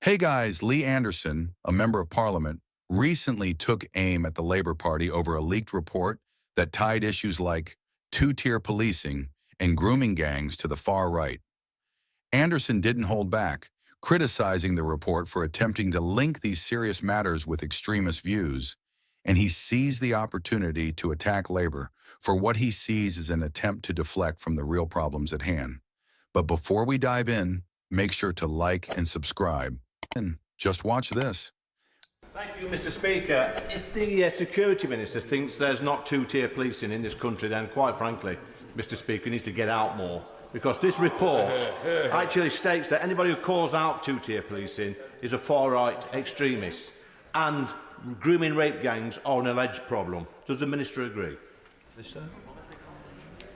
Hey guys, Lee Anderson, a member of parliament, recently took aim at the Labour Party over a leaked report that tied issues like two-tier policing and grooming gangs to the far right. Anderson didn't hold back, criticizing the report for attempting to link these serious matters with extremist views, and he seized the opportunity to attack Labour for what he sees as an attempt to deflect from the real problems at hand. But before we dive in, make sure to like and subscribe. And just watch this. Thank you, Mr. Speaker. If the Security Minister thinks there's not two-tier policing in this country, then quite frankly, Mr. Speaker, he needs to get out more. Because this report actually states that anybody who calls out two-tier policing is a far-right extremist. And grooming rape gangs are an alleged problem. Does the Minister agree?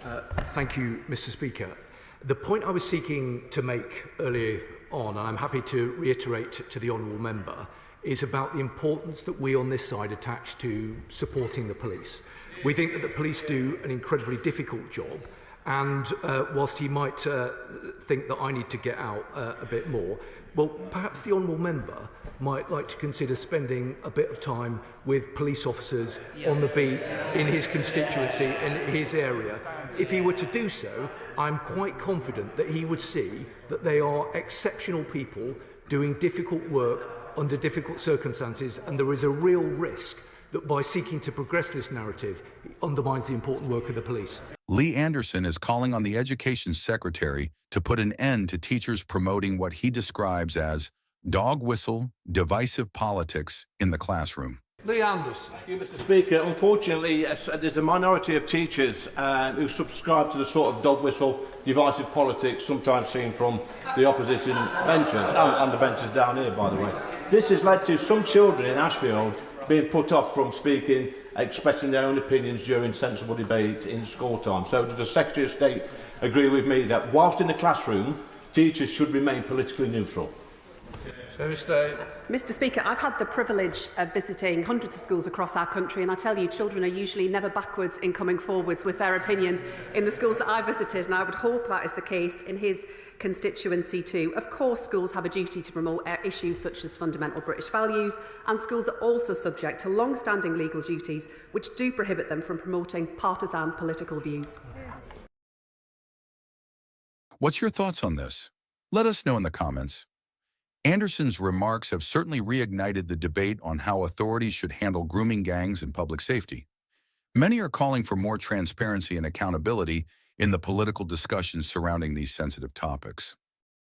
Thank you, Mr. Speaker. The point I was seeking to make earlier on, and I'm happy to reiterate to the honourable member, is about the importance that we on this side attach to supporting the police. We think that the police do an incredibly difficult job, and whilst he might think that I need to get out a bit more, well, perhaps the honourable member might like to consider spending a bit of time with police officers on the beat in his constituency, in his area. If he were to do so, I'm quite confident that he would see that they are exceptional people doing difficult work under difficult circumstances, and there is a real risk that by seeking to progress this narrative, it undermines the important work of the police. Lee Anderson is calling on the Education Secretary to put an end to teachers promoting what he describes as dog whistle, divisive politics in the classroom. Lee Anderson. Thank you, Mr. Speaker. Unfortunately, there's a minority of teachers who subscribe to the sort of dog whistle, divisive politics sometimes seen from the opposition benches, and the benches down here, by the way. This has led to some children in Ashfield being put off from speaking, expressing their own opinions during sensible debate in school time. So does the Secretary of State agree with me that whilst in the classroom, teachers should remain politically neutral? Mr. Speaker, I've had the privilege of visiting hundreds of schools across our country, and I tell you, children are usually never backwards in coming forwards with their opinions in the schools that I visited, and I would hope that is the case in his constituency too. Of course, schools have a duty to promote issues such as fundamental British values, and schools are also subject to long-standing legal duties which do prohibit them from promoting partisan political views. What's your thoughts on this? Let us know in the comments. Anderson's remarks have certainly reignited the debate on how authorities should handle grooming gangs and public safety. Many are calling for more transparency and accountability in the political discussions surrounding these sensitive topics.